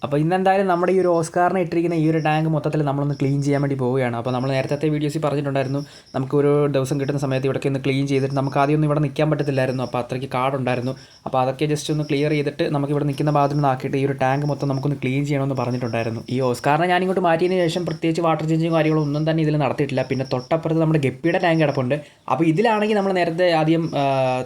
അപ്പോൾ ഇന്നെന്തായാലും നമ്മുടെ ഈ ഒരു ഓസ്കാറിന് ഇട്ടിരിക്കുന്ന ഈ ഒരു ടാങ്ക് മൊത്തത്തിൽ നമ്മളൊന്ന് ക്ലീൻ ചെയ്യാൻ വേണ്ടി പോവുകയാണ്. അപ്പോൾ നമ്മൾ നേരത്തെ വീഡിയോസിൽ പറഞ്ഞിട്ടുണ്ടായിരുന്നു, നമുക്കൊരു ദിവസം കിട്ടുന്ന സമയത്ത് ഇവിടേക്ക് ഒന്ന് ക്ലീൻ ചെയ്തിട്ട് നമുക്ക് ആദ്യമൊന്നും ഇവിടെ നിൽക്കാൻ പറ്റത്തില്ലായിരുന്നു. അപ്പോൾ അത്രയ്ക്ക് കാടുണ്ടായിരുന്നു. അപ്പോൾ അതൊക്കെ ജസ്റ്റ് ഒന്ന് ക്ലിയർ ചെയ്തിട്ട് നമുക്ക് ഇവിടെ നിൽക്കുന്ന ഭാഗത്ത് നിന്ന് ആക്കിയിട്ട് ഈ ഒരു ടാങ്ക് മൊത്തം നമുക്കൊന്ന് ക്ലീൻ ചെയ്യണമെന്ന് പറഞ്ഞിട്ടുണ്ടായിരുന്നു. ഈ ഓസ്കാറിനെ ഞാൻ ഇങ്ങോട്ട് മാറ്റിയതിന് ശേഷം പ്രത്യേകിച്ച് വാട്ടർ ചേഞ്ചും കാര്യങ്ങളും ഒന്നും തന്നെ ഇതിൽ നടത്തിയിട്ടില്ല. പിന്നെ തൊട്ടപ്പുറത്ത് നമ്മുടെ ഗപ്പിയുടെ ടാങ്ക് കിടപ്പുണ്ട്. അപ്പോൾ ഇതിലാണെങ്കിൽ നമ്മൾ നേരത്തെ ആദ്യം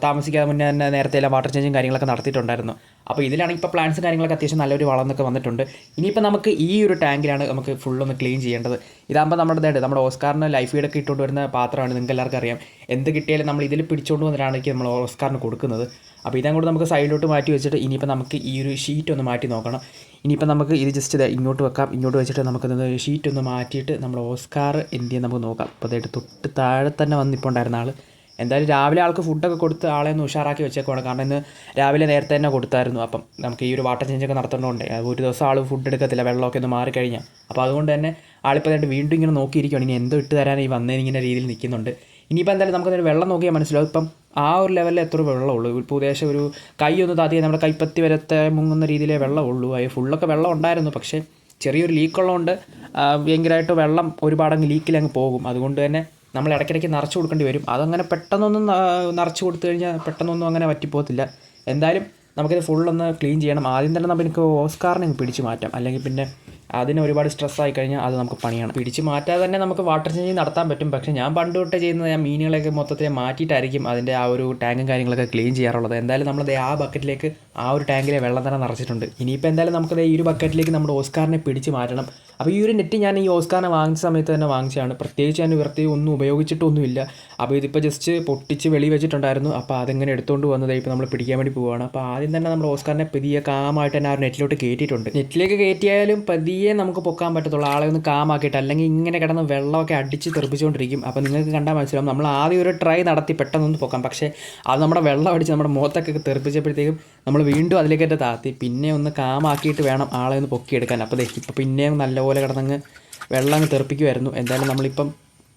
താമസിക്കാതെ മുന്നേ തന്നെ നേരത്തെ എല്ലാം വാട്ടർ ചേഞ്ചും കാര്യങ്ങളൊക്കെ നടത്തിയിട്ടുണ്ടായിരുന്നു. അപ്പോൾ ഇതിലാണെങ്കിൽ ഇപ്പോൾ പ്ലാന്റ്സും കാര്യങ്ങളൊക്കെ അത്യാവശ്യം നല്ലൊരു വളർന്നൊക്കെ വന്നിട്ടുണ്ട്. ഇനിയിപ്പോൾ നമുക്ക് ഈ ഒരു ടാങ്കിലാണ് നമുക്ക് ഫുള്ളൊന്ന് ക്ലീൻ ചെയ്യേണ്ടത്. ഇതാകുമ്പോൾ നമ്മുടെ ഓസ്കാറിന് ലൈഫ് ഫീഡൊക്കെ ഇട്ടുകൊണ്ട് വരുന്ന പാത്രമാണ്, നിങ്ങൾക്ക് എല്ലാവർക്കും അറിയാം. എന്ത് കിട്ടിയാലും നമ്മൾ ഇതിൽ പിടിച്ചുകൊണ്ട് വന്നിട്ടാണെങ്കിൽ നമ്മൾ ഓസ്കാറിന് കൊടുക്കുന്നത്. അപ്പോൾ ഇതങ്ങോട്ട് നമുക്ക് സൈഡിലോട്ട് മാറ്റി വെച്ചിട്ട് ഇനിയിപ്പോൾ നമുക്ക് ഈ ഒരു ഷീറ്റ് ഒന്ന് മാറ്റി നോക്കണം. ഇനിയിപ്പോൾ നമുക്ക് ഇത് ജസ്റ്റ് ഇങ്ങോട്ട് വെക്കാം. ഇങ്ങോട്ട് വെച്ചിട്ട് നമുക്കിത് ഷീറ്റ് ഒന്ന് മാറ്റിയിട്ട് നമ്മൾ ഓസ്കാർ എന്ത് ചെയ്യാൻ നമുക്ക് നോക്കാം. അപ്പോൾ അതായിട്ട് തൊട്ട് താഴെ തന്നെ വന്നിപ്പോൾ ഉണ്ടായിരുന്ന ആൾ എന്തായാലും രാവിലെ ആൾക്ക് ഫുഡൊക്കെ കൊടുത്ത് ആളെ ഒന്ന് ഉഷാറാക്കി വെച്ചേക്കുവാണ്. കാരണം ഇന്ന് രാവിലെ നേരത്തെ തന്നെ കൊടുത്തായിരുന്നു. അപ്പം നമുക്ക് ഈ ഒരു വാട്ടർ ചേഞ്ചൊക്കെ നടത്തേണ്ടതുകൊണ്ട് ഒരു ദിവസം ആൾ ഫുഡ് എടുക്കത്തില്ല, വെള്ളമൊക്കെ ഒന്ന് മാറിക്കഴിഞ്ഞാൽ. അപ്പോൾ അതുകൊണ്ട് തന്നെ ആളിപ്പോൾ ആയിട്ട് വീണ്ടും ഇങ്ങനെ നോക്കിയിരിക്കുകയാണ്, ഇനി എന്തോ ഇട്ട് തരാൻ ഈ വന്നതിന് ഇങ്ങനെ രീതിയിൽ നിൽക്കുന്നുണ്ട്. ഇനിയിപ്പോൾ എന്തായാലും നമുക്കതൊരു വെള്ളം നോക്കിയാൽ മനസ്സിലാവും ഇപ്പം ആ ഒരു ലെവലിൽ എത്ര വെള്ളമുള്ളൂ. ഇപ്പോൾ ഉദ്ദേശം ഒരു കൈ ഒന്ന് താത്തിയാൽ നമ്മുടെ കൈപ്പത്തി വരത്തെ മുങ്ങുന്ന രീതിയിലേ വെള്ളമുള്ളൂ. അത് ഫുള്ളൊക്കെ വെള്ളം ഉണ്ടായിരുന്നു, പക്ഷേ ചെറിയൊരു ലീക്കുള്ളതുകൊണ്ട് ഭയങ്കരമായിട്ട് വെള്ളം ഒരുപാടങ്ങ് ലീക്കിലങ്ങ് പോകും. അതുകൊണ്ട് തന്നെ നമ്മൾ ഇടയ്ക്കിടയ്ക്ക് നിറച്ച് കൊടുക്കേണ്ടി വരും. അതങ്ങനെ പെട്ടെന്നൊന്നും നിറച്ച് കൊടുത്തു കഴിഞ്ഞാൽ പെട്ടെന്നൊന്നും അങ്ങനെ പറ്റിപ്പോകത്തില്ല. എന്തായാലും നമുക്കിത് ഫുള്ളൊന്ന് ക്ലീൻ ചെയ്യണം. ആദ്യം തന്നെ നമുക്ക് ഓസ്കാറിനെ പിടിച്ച് മാറ്റാം, അല്ലെങ്കിൽ പിന്നെ അതിന് ഒരുപാട് സ്ട്രെസ്സായി കഴിഞ്ഞാൽ അത് നമുക്ക് പണിയാണ്. പിടിച്ച് മാറ്റാതെ തന്നെ നമുക്ക് വാട്ടർ ചേഞ്ച് നടത്താൻ പറ്റും. പക്ഷേ ഞാൻ പണ്ട് തൊട്ടേ ചെയ്യുന്നത് ഞാൻ മീനുകളെയൊക്കെ മൊത്തത്തിൽ മാറ്റിയിട്ടായിരിക്കും അതിൻ്റെ ആ ഒരു ടാങ്കും കാര്യങ്ങളൊക്കെ ക്ലീൻ ചെയ്യാറുള്ളത്. എന്തായാലും നമ്മളത് ആ ബക്കറ്റിലേക്ക് ആ ഒരു ടാങ്കിലെ വെള്ളം തന്നെ നിറച്ചിട്ടുണ്ട്. ഇനിയിപ്പോൾ എന്തായാലും നമുക്കത് ഈ ഒരു ബക്കറ്റിലേക്ക് നമ്മുടെ ഓസ്കാറിനെ പിടിച്ച് മാറ്റണം. അപ്പോൾ ഈ ഒരു നെറ്റ് ഞാൻ ഈ ഓസ്കാറിനെ വാങ്ങിച്ച സമയത്ത് തന്നെ വാങ്ങിച്ചതാണ്. പ്രത്യേകിച്ച് ഞാൻ വൃത്തി ഒന്നും ഉപയോഗിച്ചിട്ടൊന്നുമില്ല. അപ്പോൾ ഇതിപ്പോൾ ജസ്റ്റ് പൊട്ടിച്ച് വെളി വെച്ചിട്ടുണ്ടായിരുന്നു. അപ്പോൾ അതെങ്ങനെ എടുത്തുകൊണ്ട് വന്നത് ഇപ്പോൾ നമ്മൾ പിടിക്കാൻ വേണ്ടി പോവുകയാണ്. അപ്പോൾ ആദ്യം തന്നെ നമ്മൾ ഓസ്കാറിനെ പതിയെ കാമായിട്ട് തന്നെ ആ ഒരു നെറ്റിലോട്ട് കയറ്റിയിട്ടുണ്ട്. നെറ്റിലേക്ക് കയറ്റിയാലും പതിയെ നമുക്ക് പൊക്കാൻ പറ്റത്തുള്ളൂ, ആളെ ഒന്ന് കാമാക്കിയിട്ട്. അല്ലെങ്കിൽ ഇങ്ങനെ കിടന്ന് വെള്ളമൊക്കെ അടിച്ച് തെറിപ്പിച്ചുകൊണ്ടിരിക്കും. അപ്പോൾ നിങ്ങൾക്ക് കണ്ടാൽ മനസ്സിലാവും, നമ്മൾ ആദ്യം ഒരു ട്രൈ നടത്തി പെട്ടെന്നൊന്ന് പൊക്കാം, പക്ഷേ അത് നമ്മുടെ വെള്ളം അടിച്ച് നമ്മുടെ മുഖത്തൊക്കെ തെറിപ്പിച്ചപ്പോഴത്തേക്കും നമ്മൾ വീണ്ടും അതിലേക്കൊക്കെ താത്തി പിന്നെ ഒന്ന് കാമാക്കിയിട്ട് വേണം ആളെ ഒന്ന് പൊക്കിയെടുക്കാൻ. അപ്പോൾ ഇപ്പോൾ പിന്നെയും നല്ലപോലെ കിടന്നങ്ങ് വെള്ളം അങ്ങ് തെറിപ്പിക്കുമായിരുന്നു. എന്തായാലും നമ്മളിപ്പം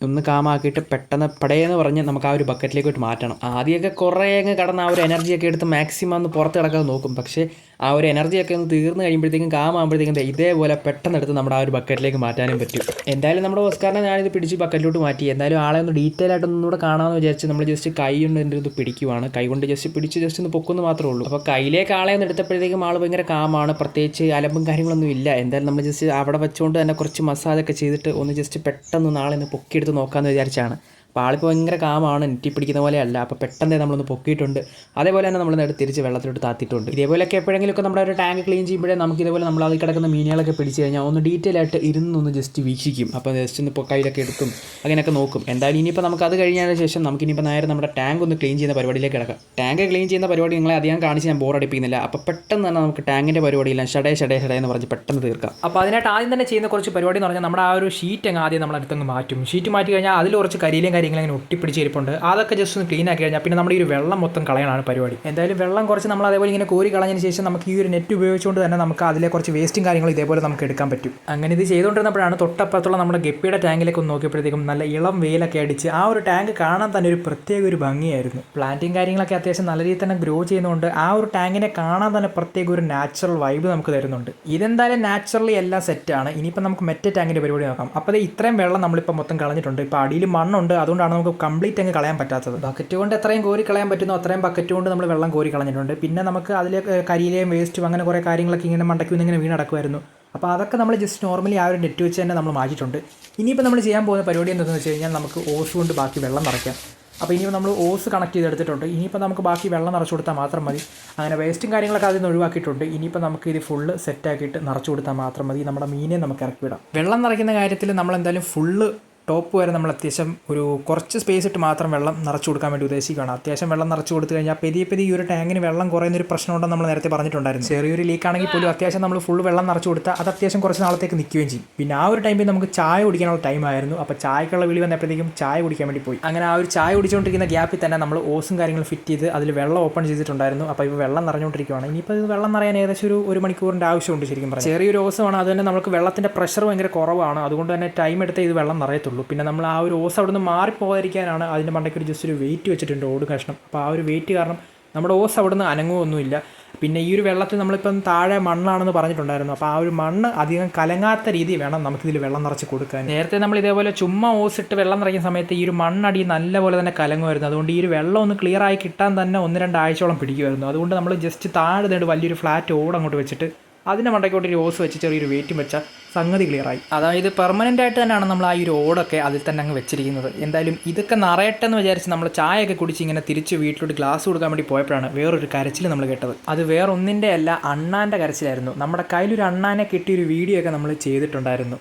ഒന്ന് കാമാക്കിയിട്ട് പെട്ടെന്ന് പടയെന്ന് പറഞ്ഞ് നമുക്ക് ആ ഒരു ബക്കറ്റിലേക്കോട്ട് മാറ്റണം. ആദ്യമൊക്കെ കുറേ അങ്ങ് കടന്ന് ആ ഒരു എനർജിയൊക്കെ എടുത്ത് മാക്സിമം ഒന്ന് പുറത്ത് കിടക്കാതെ നോക്കും. പക്ഷേ ആ ഒരു എനർജിയൊക്കെ ഒന്ന് തീർന്ന് കഴിയുമ്പോഴത്തേക്കും കാമാകുമ്പോഴത്തേക്കും ഇതേപോലെ പെട്ടെന്ന് എടുത്ത് നമ്മുടെ ആ ഒരു ബക്കറ്റിലേക്ക് മാറ്റാനും പറ്റും. എന്തായാലും നമ്മുടെ ഓസ്കാറിനെ ഞാനിത് പിടിച്ച് ബക്കറ്റിലോട്ട് മാറ്റി. എന്തായാലും ആളെ ഒന്ന് ഡീറ്റെയിൽ ആയിട്ട് ഒന്നുകൂടെ കാണാമെന്ന് വിചാരിച്ച് നമ്മൾ ജസ്റ്റ് കൈ കൊണ്ട് എൻ്റെ ഇത് പിടിക്കുവാണ്. കൈ കൊണ്ട് ജസ്റ്റ് പിടിച്ച് ജസ്റ്റ് ഒന്ന് പൊക്കുന്നു മാത്രമേ ഉള്ളൂ. അപ്പോൾ കയ്യിലേക്ക് ആളെ ഒന്ന് എടുത്തപ്പോഴത്തേക്കും ആൾ ഭയങ്കര കാമാണ്, പ്രത്യേകിച്ച് അലമ്പും കാര്യങ്ങളൊന്നും ഇല്ല. എന്തായാലും നമ്മൾ ജസ്റ്റ് അവിടെ വെച്ചുകൊണ്ട് തന്നെ കുറച്ച് മസാജൊക്കെ ചെയ്തിട്ട് ഒന്ന് ജസ്റ്റ് പെട്ടെന്ന് നാളെ ഒന്ന് പൊക്കിയെടുത്ത് നോക്കാമെന്ന് വിചാരിച്ചാണ്. അപ്പോൾ ആളിപ്പോൾ ഭയങ്കര കാമാണ്, നെറ്റി പിടിക്കുന്ന പോലെയല്ല. അപ്പോൾ പെട്ടെന്ന് നമ്മളൊന്ന് പൊക്കിയിട്ടുണ്ട്. അതേപോലെ തന്നെ നമ്മൾ നേരെ തിരിച്ച് വെള്ളത്തിലോട്ട് താത്തിയിട്ടുണ്ട്. ഇതേപോലെയൊക്കെ എപ്പോഴെങ്കിലുമൊക്കെ നമ്മുടെ ഒരു ടാങ്ക് ക്ലീൻ ചെയ്യുമ്പോഴേ നമുക്ക് ഇതേപോലെ നമ്മൾ അതിൽ കിടക്കുന്ന മീനുകളൊക്കെ പിടിച്ച് കഴിഞ്ഞാൽ ഒന്ന് ഡീറ്റെയിൽ ആയിട്ട് ഇരുന്നൊന്ന് ജസ്റ്റ് വീക്ഷിക്കും. അപ്പോൾ ജസ്റ്റ് ഒന്ന് ഇപ്പോൾ കയ്യിലൊക്കെ എടുക്കും, അങ്ങനെയൊക്കെ നോക്കും. എന്തായാലും ഇനിയിപ്പോൾ നമുക്ക് അത് കഴിഞ്ഞതിന് ശേഷം നമുക്കിനിയിപ്പോൾ നേരെ നമ്മുടെ ടാങ്ക് ഒന്ന് ക്ലീൻ ചെയ്യുന്ന പരിപാടിയിലേക്ക് കിടക്കാം. ടാങ്ക് ക്ലീൻ ചെയ്യുന്ന പരിപാടി നിങ്ങളെ അധികം കാണിച്ച് ഞാൻ ബോറടിപ്പിക്കുന്നില്ല. അപ്പോൾ പെട്ടെന്ന് തന്നെ നമുക്ക് ടാങ്കിൻ്റെ പരിപാടിയെല്ലാം ഷടേ എന്ന് പറഞ്ഞ് പെട്ടെന്ന് തീർക്കാം. അപ്പോൾ അതിനായിട്ട് ആദ്യം തന്നെ ചെയ്യുന്ന കുറച്ച് പരിപാടി എന്ന് പറഞ്ഞാൽ നമ്മുടെ ആ ഒരു ഷീറ്റ് അങ്ങ് ആദ്യം നമ്മൾ അടുത്തങ്ങ് മാറ്റും. ഷീറ്റ് മാറ്റി കഴിഞ്ഞാൽ അതിൽ കുറച്ച് കരിയിലും കാര്യങ്ങളും അങ്ങനെ ഒട്ടിപ്പിടിച്ച് ഇരിപ്പുണ്ട്. അതൊക്കെ ജസ്റ്റ് ഒന്ന് ക്ലീൻ ആക്കി കഴിഞ്ഞാൽ പിന്നെ നമ്മുടെ ഈ ഒരു വെള്ളം മൊത്തം കളയാനാണ് പരിപാടി. എന്തായാലും വെള്ളം കുറച്ച് നമ്മൾ അതേപോലെ ഇങ്ങനെ കോരി കളഞ്ഞതിന് ശേഷം നമുക്ക് ഈ ഒരു നെറ്റ് ഉപയോഗിച്ചുകൊണ്ട് തന്നെ നമുക്ക് അതിലെ കുറച്ച് വേസ്റ്റും കാര്യങ്ങളും ഇതേപോലെ നമുക്ക് എടുക്കാൻ പറ്റും. അങ്ങനെ ഇത് ചെയ്തുകൊണ്ടിരുന്നപ്പോഴാണ് തൊട്ടപ്പുറത്തുള്ള നമ്മുടെ ഗപ്പിയുടെ ടാങ്കിലേക്ക് ഒന്ന് നോക്കിയപ്പോഴത്തേക്കും നല്ല ഇളം വെയിലൊക്കെ അടിച്ച് ആ ഒരു ടാങ്ക് കാണാൻ തന്നെ ഒരു പ്രത്യേക ഒരു ഭംഗിയായിരുന്നു. പ്ലാന്റും കാര്യങ്ങളൊക്കെ അത്യാവശ്യം നല്ല രീതിയിൽ തന്നെ ഗ്രോ ചെയ്യുന്നതുകൊണ്ട് ആ ഒരു ടാങ്കിനെ കാണാൻ തന്നെ പ്രത്യേക ഒരു നാച്ചുറൽ വൈബ് നമുക്ക് തരുന്നുണ്ട്. ഇതെന്തായാലും നാച്ചുറലി എല്ലാം സെറ്റാണ്. ഇനിയിപ്പോൾ നമുക്ക് മറ്റേ ടാങ്കിൻ്റെ പരിപാടി നോക്കാം. അപ്പോൾ ഇത്രയും വെള്ളം നമ്മളിപ്പോൾ മൊത്തം കളഞ്ഞിട്ടുണ്ട്. ഇപ്പോൾ അടിയിൽ മണ്ണുണ്ട്, അതുകൊണ്ടാണ് നമുക്ക് കംപ്ലീറ്റ് അങ്ങ് കളയാൻ പറ്റാത്തത്. ബക്കറ്റ് കൊണ്ട് എത്രയും കോരി കളയാൻ പറ്റുന്നോ അത്രയും ബക്കറ്റ് കൊണ്ട് നമ്മൾ വെള്ളം കോരി കളഞ്ഞിട്ടുണ്ട്. പിന്നെ നമുക്ക് അതിലെ കരിയിലെയും വേസ്റ്റും അങ്ങനെ കുറേ കാര്യങ്ങളൊക്കെ ഇങ്ങനെ മണ്ടയ്ക്ക് ഇങ്ങനെ വീണടക്കുമായിരുന്നു. അപ്പോൾ അതൊക്കെ നമ്മൾ ജസ്റ്റ് നോർമലി ആ ഒരു നെറ്റ് വെച്ച് തന്നെ നമ്മൾ മാറ്റിയിട്ടുണ്ട്. ഇനിയിപ്പോൾ നമ്മൾ ചെയ്യാൻ പോകുന്ന പരിപാടി എന്താണെന്ന് വെച്ച് കഴിഞ്ഞാൽ നമുക്ക് ഓസ് കൊണ്ട് ബാക്കി വെള്ളം നിറയ്ക്കാം. അപ്പോൾ ഇനിയിപ്പോൾ നമ്മൾ ഓസ് കണക്ട് ചെയ്തെടുത്തിട്ടുണ്ട്. ഇനിയിപ്പോൾ നമുക്ക് ബാക്കി വെള്ളം നിറച്ച് കൊടുത്താൽ മാത്രം മതി. അങ്ങനെ വേസ്റ്റും കാര്യങ്ങളൊക്കെ അതിൽ നിന്ന് ഒഴിവാക്കിയിട്ടുണ്ട്. ഇനിയിപ്പോൾ നമുക്ക് ഇത് ഫുള്ള് സെറ്റാക്കിയിട്ട് നിറച്ച് കൊടുത്താൽ മാത്രം മതി. നമ്മുടെ മീനെ നമുക്ക് ഇറക്കി വിടാം. വെള്ളം നിറയ്ക്കുന്ന കാര്യത്തിൽ നമ്മൾ എന്തായാലും ഫുള്ള് ടോപ്പ് വരെ നമ്മൾ അത്യാവശ്യം ഒരു കുറച്ച് സ്പേസ് ഇട്ട് മാത്രം വെള്ളം നിറച്ച് കൊടുക്കാൻ വേണ്ടി ഉദ്ദേശിക്കുകയാണ്. അത്യാവശ്യം വെള്ളം നിറച്ച് കൊടുത്തു കഴിഞ്ഞാൽ പെരിയ ഈ ഒരു ടാങ്കിന് വെള്ളം കുറയുന്നൊരു പ്രശ്നമുണ്ടെന്ന് നമ്മൾ നേരത്തെ പറഞ്ഞിട്ടുണ്ടായിരുന്നു. ചെറിയൊരു ലീക്കാണെങ്കിൽ പോലും അത്യാവശ്യം നമ്മൾ ഫുൾ വെള്ളം നിറച്ച് കൊടുത്താൽ അത് അത്യാവശ്യം കുറച്ച് നാളത്തേക്ക് നിൽക്കുകയും ചെയ്യും. പിന്നെ ആ ഒരു ടൈമിൽ നമുക്ക് ചായ കുടിക്കാനുള്ള ടൈമായിരുന്നു. അപ്പോൾ ചായക്കുള്ള വിളി വന്നപ്പോഴത്തേക്കും ചായ കുടിക്കാൻ വേണ്ടി പോയി. അങ്ങനെ ആ ഒരു ചായ കുടിച്ചുകൊണ്ടിരിക്കുന്ന ഗ്യാപ്പിൽ തന്നെ നമ്മൾ ഓസും കാര്യങ്ങളും ഫിറ്റ് ചെയ്ത് അതിൽ വെള്ളം ഓപ്പൺ ചെയ്തിട്ടുണ്ടായിരുന്നു. അപ്പോൾ ഇപ്പോൾ വെള്ളം നിറഞ്ഞുകൊണ്ടിരിക്കുകയാണ്. ഇനിയിപ്പോൾ ഇത് വെള്ളം നിറയാൻ ഏകദേശം ഒരു മണിക്കൂറിൻ്റെ ആവശ്യമുണ്ട് ശരിക്കും പറഞ്ഞാൽ. ചെറിയൊരു ഓസമാണ്, അത് തന്നെ നമുക്ക് വെള്ളത്തിൻ്റെ പ്രഷർ ഭയങ്കര കുറവാണ്. അതുകൊണ്ട് തന്നെ ടൈം എടുത്ത് ഇത് വെള്ളം നിറയത്തുള്ളൂ. പിന്നെ നമ്മൾ ആ ഒരു ഓസ് അവിടെ നിന്ന് മാറിപ്പോകാതിരിക്കാനാണ് അതിൻ്റെ മണ്ടയ്ക്ക് ഒരു ജസ്റ്റ് ഒരു വെയിറ്റ് വെച്ചിട്ടുണ്ട്, ഓട് കഷ്ണം. അപ്പോൾ ആ ഒരു വെയിറ്റ് കാരണം നമ്മുടെ ഓസ് അവിടെ നിന്ന് അനങ്ങുമൊന്നുമില്ല. പിന്നെ ഈ ഒരു വെള്ളത്തിൽ നമ്മളിപ്പം താഴെ മണ്ണാണെന്ന് പറഞ്ഞിട്ടുണ്ടായിരുന്നു. അപ്പോൾ ആ ഒരു മണ്ണ് അധികം കലങ്ങാത്ത രീതി വേണം നമുക്കിതിൽ വെള്ളം നിറച്ച് കൊടുക്കാൻ. നേരത്തെ നമ്മൾ ഇതേപോലെ ചുമ്മാ ഓസിട്ട് വെള്ളം നിറയ്ക്കുന്ന സമയത്ത് ഈ ഒരു മണ്ണടി നല്ലപോലെ തന്നെ കലങ്ങുമായിരുന്നു. അതുകൊണ്ട് ഈ ഒരു വെള്ളം ഒന്ന് ക്ലിയർ ആയി കിട്ടാൻ തന്നെ 1-2 ആഴ്ചയോളം പിടിക്കുമായിരുന്നു. അതുകൊണ്ട് നമ്മൾ ജസ്റ്റ് താഴെ നേട് വലിയൊരു ഫ്ലാറ്റ് ഓട് അങ്ങോട്ട് വെച്ചിട്ട് അതിൻ്റെ മണ്ടയ്ക്കോട്ട് ഒരു ഓസ് വെച്ച് ചെറിയൊരു വെയിറ്റും വെച്ചാൽ സംഗതി ക്ലിയറായി. അതായത് പെർമനൻ്റ് ആയിട്ട് തന്നെയാണ് നമ്മൾ ആ ഒരു ഓടൊക്കെ അതിൽ തന്നെ അങ്ങ് വെച്ചിരിക്കുന്നത്. എന്തായാലും ഇതൊക്കെ നിറയട്ടെന്ന് വിചാരിച്ച് നമ്മൾ ചായയൊക്കെ കുടിച്ച് ഇങ്ങനെ തിരിച്ച് വീട്ടിലോട്ട് ഗ്ലാസ് കൊടുക്കാൻ വേണ്ടി പോയപ്പോഴാണ് വേറൊരു കരച്ചിൽ നമ്മൾ കേട്ടത്. അത് വേറൊന്നിൻ്റെ അല്ല, അണ്ണാൻ്റെ കരച്ചിലായിരുന്നു. നമ്മുടെ കയ്യിലൊരു അണ്ണാനെ കിട്ടിയൊരു വീഡിയോ ഒക്കെ നമ്മൾ ചെയ്തിട്ടുണ്ടായിരുന്നു.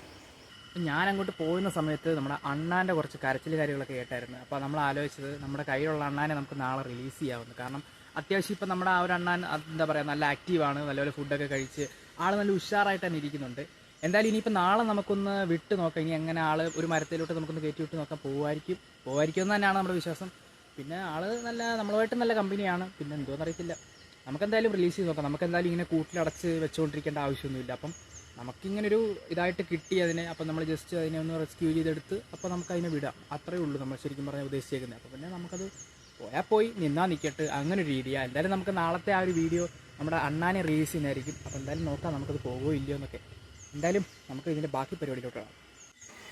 ഞാൻ അങ്ങോട്ട് പോകുന്ന സമയത്ത് നമ്മുടെ അണ്ണാൻ്റെ കുറച്ച് കരച്ചിൽ കാര്യങ്ങളൊക്കെ കേട്ടായിരുന്നു. അപ്പോൾ നമ്മൾ ആലോചിച്ചത് നമ്മുടെ കയ്യിലുള്ള അണ്ണാനെ നമുക്ക് നാളെ റിലീസ് ചെയ്യാവുന്നു. കാരണം അത്യാവശ്യം ഇപ്പം നമ്മുടെ ആ ഒരു അണ്ണാൻ എന്താ പറയുക, നല്ല ആക്റ്റീവാണ്, നല്ലപോലെ ഫുഡൊക്കെ കഴിച്ച് ആൾ നല്ല ഉഷാറായിട്ട് തന്നെ ഇരിക്കുന്നുണ്ട്. എന്തായാലും ഇനിയിപ്പോൾ നാളെ നമുക്കൊന്ന് വിട്ട് നോക്കാം. ഇനി എങ്ങനെ ആൾ ഒരു മരത്തിലോട്ട് നമുക്കൊന്ന് കയറ്റി വിട്ട് നോക്കാം. പോവായിരിക്കും തന്നെയാണ് നമ്മുടെ വിശ്വാസം. പിന്നെ ആൾ നല്ല നമ്മളുമായിട്ട് നല്ല കമ്പനിയാണ്. പിന്നെ എന്തോന്ന് അറിയത്തില്ല. നമുക്കെന്തായാലും റിലീസ് ചെയ്ത് നോക്കാം. നമുക്കെന്തായാലും ഇങ്ങനെ കൂട്ടിലടച്ച് വെച്ചുകൊണ്ടിരിക്കേണ്ട ആവശ്യമൊന്നുമില്ല. അപ്പം നമുക്കിങ്ങനൊരു ഇതായിട്ട് കിട്ടി അതിനെ. അപ്പം നമ്മൾ ജസ്റ്റ് അതിനെ ഒന്ന് റെസ്ക്യൂ ചെയ്തെടുത്ത് അപ്പോൾ നമുക്കതിനെ വിടാം. അത്രയേ ഉള്ളൂ നമ്മൾ ശരിക്കും പറഞ്ഞാൽ ഉദ്ദേശിച്ചേക്കുന്നത്. അപ്പോൾ പിന്നെ നമുക്കത് പോയി നിന്നാൽ നിൽക്കട്ടെ, അങ്ങനെ ഒരു രീതിയാണ്. എന്തായാലും നമുക്ക് നാളത്തെ ആ ഒരു വീഡിയോ നമ്മുടെ അണ്ണാനെ റിലീസ് ചെയ്യുന്നതായിരിക്കും. അപ്പോൾ എന്തായാലും നോക്കാം നമുക്കത് പോകുമോ ഇല്ലയോ എന്നൊക്കെ. എന്തായാലും നമുക്ക് ഇതിൻ്റെ ബാക്കി പരിപാടിയിലോട്ട് കാണാം.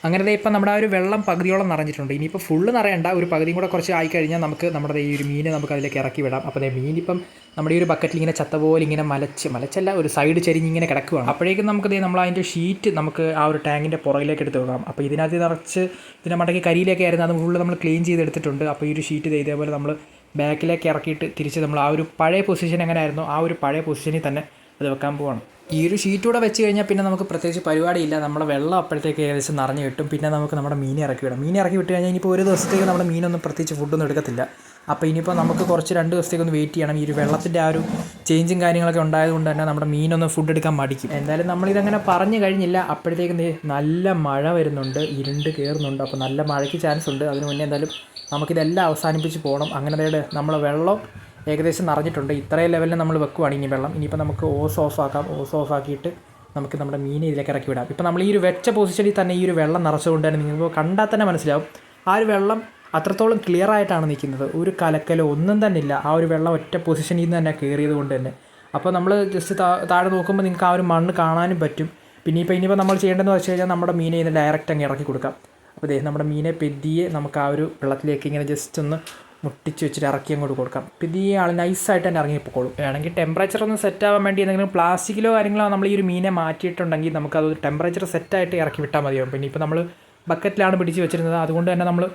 അങ്ങനെ ഇപ്പം നമ്മുടെ ആ ഒരു വെള്ളം പകുതിയോളം നിറഞ്ഞിട്ടുണ്ട്. ഇനിയിപ്പോൾ ഫുള്ള് നിറയണ്ട, ഒരു പകുതിയും കൂടെ കുറച്ച് ആയിക്കഴിഞ്ഞാൽ നമുക്ക് നമ്മുടെ ഈ ഒരു മീനെ നമുക്ക് അതിലേക്ക് ഇറക്കി വിടാം. അപ്പോൾ മീനിപ്പം നമ്മുടെ ഈ ഒരു ബക്കറ്റിൽ ഇങ്ങനെ ചത്ത പോലെ ഇങ്ങനെ മലച്ചല്ല ഒരു സൈഡ് ചരിഞ്ഞിങ്ങനെ കിടക്കുകയാണ്. അപ്പോഴേക്കും നമുക്ക് നമ്മൾ അതിൻ്റെ ഷീറ്റ് നമുക്ക് ആ ഒരു ടാങ്കിൻ്റെ പുറകിലേക്ക് എടുത്ത് വെക്കാം. അപ്പോൾ ഇതിനകത്ത് നിറച്ച് ഇതിൻ്റെ മടക്കി കരിയിലേക്ക് ആയിരുന്നു, അത് ഫുള്ള് നമ്മൾ ക്ലീൻ ചെയ്തെടുത്തിട്ടുണ്ട്. അപ്പോൾ ഈ ഒരു ഷീറ്റ് ഇതേപോലെ നമ്മൾ ബാക്കിലേക്ക് ഇറക്കിയിട്ട് തിരിച്ച് നമ്മൾ ആ ഒരു പഴയ പൊസിഷൻ എങ്ങനെയായിരുന്നു ആ ഒരു പഴയ പൊസിഷനിൽ തന്നെ അത് വെക്കാൻ പോവാണ്. ഈ ഒരു ഷീറ്റ് കൂടെ വെച്ച് കഴിഞ്ഞാൽ പിന്നെ നമുക്ക് പ്രത്യേകിച്ച് പരിപാടിയില്ല. നമ്മുടെ വെള്ളം അപ്പോഴത്തേക്ക് ഏകദേശം നിറഞ്ഞ് കിട്ടും. പിന്നെ നമുക്ക് നമ്മുടെ മീനെ ഇറക്കി വിടാം. മീനെ ഇറക്കി വിട്ട് കഴിഞ്ഞാൽ ഇനിയിപ്പോൾ ഒരു ദിവസത്തേക്ക് നമ്മുടെ മീനൊന്നും പ്രത്യേകിച്ച് ഫുഡൊന്നും എടുക്കത്തില്ല. അപ്പോൾ ഇനിയിപ്പോൾ നമുക്ക് കുറച്ച് 2 ദിവസത്തേക്കൊന്ന് വെയിറ്റ് ചെയ്യണം. ഈ ഒരു വെള്ളത്തിൻ്റെ ആ ഒരു ചേഞ്ചും കാര്യങ്ങളൊക്കെ ഉണ്ടായതുകൊണ്ട് തന്നെ നമ്മുടെ മീനൊന്നും ഫുഡ് എടുക്കാൻ മടിക്കും. എന്തായാലും നമ്മളിതങ്ങനെ പറഞ്ഞു കഴിഞ്ഞില്ല. അപ്പോഴത്തേക്കും നല്ല മഴ വരുന്നുണ്ട്, ഇരുണ്ട് കയറുന്നുണ്ട്. അപ്പോൾ നല്ല മഴയ്ക്ക് ചാൻസ് ഉണ്ട്. അതിന് മുന്നേ എന്തായാലും നമുക്കിതെല്ലാം അവസാനിപ്പിച്ച് പോകണം. അങ്ങനെ നമ്മൾ വെള്ളം ഏകദേശം നിറഞ്ഞിട്ടുണ്ട്. ഇത്രയും ലെവലിൽ നമ്മൾ വെക്കുവാണ് ഇനി വെള്ളം. ഇനിയിപ്പോൾ നമുക്ക് ഓസ് ഓഫ് ആക്കിയിട്ട് നമുക്ക് നമ്മുടെ മീനെ ഇതിലേക്ക് ഇറക്കി വിടാം. ഇപ്പോൾ നമ്മൾ ഈ ഒരു വെച്ച പൊസിഷനിൽ തന്നെ ഈ ഒരു വെള്ളം നിറച്ചുകൊണ്ട് തന്നെ നിങ്ങൾക്ക് കണ്ടാൽ തന്നെ മനസ്സിലാവും ആ ഒരു വെള്ളം അത്രത്തോളം ക്ലിയർ ആയിട്ടാണ് നിൽക്കുന്നത്. ഒരു കലക്കലോ ഒന്നും തന്നെ ഇല്ല. ആ ഒരു വെള്ളം ഒറ്റ പൊസിഷനിൽ നിന്ന് തന്നെ കയറിയത് കൊണ്ട് തന്നെ. അപ്പോൾ നമ്മൾ ജസ്റ്റ് താഴെ നോക്കുമ്പോൾ നിങ്ങൾക്ക് ആ ഒരു മണ്ണ് കാണാനും പറ്റും. ഇനിയിപ്പോൾ നമ്മൾ ചെയ്യേണ്ടതെന്ന് വെച്ച് കഴിഞ്ഞാൽ നമ്മുടെ മീനെ ഇതിന് ഡയറക്റ്റ് അങ്ങ് ഇറക്കി കൊടുക്കാം. അപ്പോൾ നമ്മുടെ മീനെ പെതിയെ നമുക്ക് ആ ഒരു വെള്ളത്തിലേക്ക് ഇങ്ങനെ ജസ്റ്റ് ഒന്ന് മുട്ടിച്ച് വെച്ചിട്ട് ഇറക്കി അങ്ങോട്ട് കൊടുക്കാം. ഈ ആൾ നൈസായിട്ട് തന്നെ ഇറങ്ങിപ്പോളും. വേണമെങ്കിൽ ടെമ്പറേച്ചർ ഒന്ന് സെറ്റ് ആവാൻ വേണ്ടി എന്തെങ്കിലും പ്ലാസ്റ്റിക്കിലോ കാര്യങ്ങളോ നമ്മൾ ഈ ഒരു മീനെ മാറ്റിയിട്ടുണ്ടെങ്കിൽ നമുക്കത് ടെമ്പറേച്ചർ സെറ്റായിട്ട് ഇറക്കി വിട്ടാൽ മതിയാവും. പിന്നെ ഇപ്പോൾ നമ്മൾ ബക്കറ്റിലാണ് പിടിച്ച് വെച്ചിരുന്നത്. അതുകൊണ്ട് തന്നെ നമ്മൾ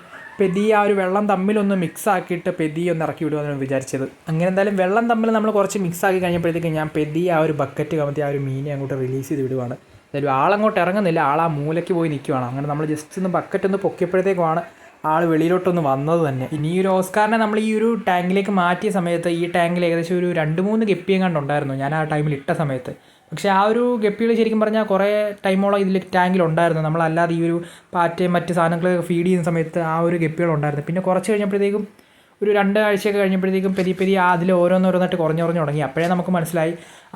ആ ഒരു വെള്ളം തമ്മിലൊന്ന് മിക്സ് ആക്കിയിട്ട് ഒന്ന് ഇറക്കി വിടുമെന്നാണ് വിചാരിച്ചത്. അങ്ങനെ എന്തായാലും വെള്ളം തമ്മിൽ നമ്മൾ കുറച്ച് മിക്സ് ആക്കി കഴിഞ്ഞപ്പോഴത്തേക്ക് ഞാൻ ആ ഒരു ബക്കറ്റ് കമത്തി ആ ഒരു മീനെ അങ്ങോട്ട് റിലീസ് ചെയ്ത് വിടുവാണ്. എന്തായാലും ആളങ്ങോട്ട് ഇറങ്ങുന്നില്ല, ആൾ ആ മൂലയ്ക്ക് പോയി നിൽക്കുവാണ്. അങ്ങനെ നമ്മൾ ജസ്റ്റ് ഒന്ന് ബക്കറ്റ് ഒന്ന് പൊക്കിയപ്പോഴത്തേക്കുമാണ് ആൾ വെളിയിലോട്ടൊന്ന് വന്നത് തന്നെ. ഇനി ഈ ഒരു ഓസ്കാറിനെ നമ്മൾ ഈ ഒരു ടാങ്കിലേക്ക് മാറ്റിയ സമയത്ത് ഈ ടാങ്കിൽ ഏകദേശം ഒരു 2-3 ഗപ്പിയും കണ്ടുണ്ടായിരുന്നു ഞാൻ ആ ടൈമിൽ ഇട്ട സമയത്ത്. പക്ഷേ ആ ഒരു ഗപ്പികൾ ശരിക്കും പറഞ്ഞാൽ കുറേ ടൈമോളം ഇതിൽ ടാങ്കിലുണ്ടായിരുന്നു. നമ്മളല്ലാതെ ഈ ഒരു പാറ്റയും മറ്റ് സാധനങ്ങൾ ഫീഡ് ചെയ്യുന്ന സമയത്ത് ആ ഒരു ഗപ്പികളുണ്ടായിരുന്നു. പിന്നെ കുറച്ച് കഴിഞ്ഞപ്പോഴത്തേക്കും ഒരു 2 ആഴ്ചയൊക്കെ കഴിഞ്ഞപ്പോഴത്തേക്കും പെരിയ അതിൽ ഓരോന്നോരോന്നായിട്ട് കുറഞ്ഞു തുടങ്ങി. അപ്പോഴേ നമുക്ക് മനസ്സിലായി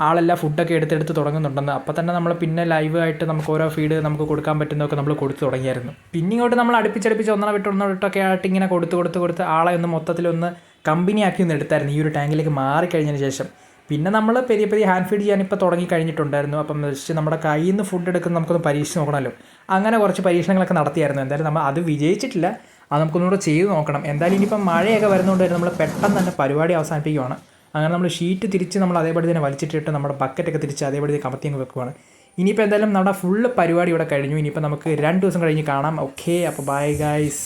ആളെല്ലാം ഫുഡൊക്കെ എടുത്തെടുത്ത് തുടങ്ങുന്നുണ്ടെന്ന്. അപ്പോൾ തന്നെ നമ്മൾ പിന്നെ ലൈവായിട്ട് നമുക്ക് ഓരോ ഫീഡ് നമുക്ക് കൊടുക്കാൻ പറ്റുന്നതൊക്കെ നമ്മൾ കൊടുത്തു തുടങ്ങിയായിരുന്നു. പിന്നെ ഇങ്ങോട്ട് നമ്മൾ അടുപ്പിച്ചടുപ്പിച്ച് ഒന്നര വിട്ടൊക്കെ ആയിട്ട് ഇങ്ങനെ കൊടുത്ത് ആളെ ഒന്ന് മൊത്തത്തിലൊന്ന് കമ്പനിയാക്കി ഒന്ന് എടുത്തായിരുന്നു ഈ ഒരു ടാങ്കിലേക്ക് മാറിക്കഴിഞ്ഞതിന് ശേഷം. പിന്നെ നമ്മൾ പെരിയ ഹാൻഡ് ഫീഡ് ചെയ്യാൻ ഇപ്പോൾ തുടങ്ങി കഴിഞ്ഞിട്ടുണ്ടായിരുന്നു. അപ്പം ജസ്റ്റ് നമ്മുടെ കയ്യിൽ നിന്ന് ഫുഡ് എടുക്കുന്ന നമുക്കൊന്ന് പരീക്ഷിച്ച് നോക്കണമല്ലോ. അങ്ങനെ കുറച്ച് പരീക്ഷണങ്ങളൊക്കെ നടത്തിയായിരുന്നു. എന്തായാലും നമ്മൾ അത് വിജയിച്ചിട്ടില്ല, അത് നമുക്കൊന്നുകൂടെ ചെയ്ത് നോക്കണം. എന്തായാലും ഇനിയിപ്പം മഴയൊക്കെ വരുന്നതുകൊണ്ട് നമ്മൾ പെട്ടെന്ന് തന്നെ പരിപാടി അവസാനിപ്പിക്കുകയാണ്. അങ്ങനെ നമ്മൾ ഷീറ്റ് തിരിച്ച് നമ്മൾ അതേപടി തന്നെ വലിച്ചിട്ടിട്ട് നമ്മുടെ ബക്കറ്റൊക്കെ തിരിച്ച് അതേപടി കമത്തി അങ്ങ് വെക്കുവാണ്. ഇനിയിപ്പോൾ എന്തായാലും നമ്മുടെ ഫുള്ള് പരിപാടി ഇവിടെ കഴിഞ്ഞു. ഇനിയിപ്പോൾ നമുക്ക് 2 ദിവസം കഴിഞ്ഞ് കാണാം. ഓക്കെ, അപ്പോൾ ബൈ ഗൈസ്.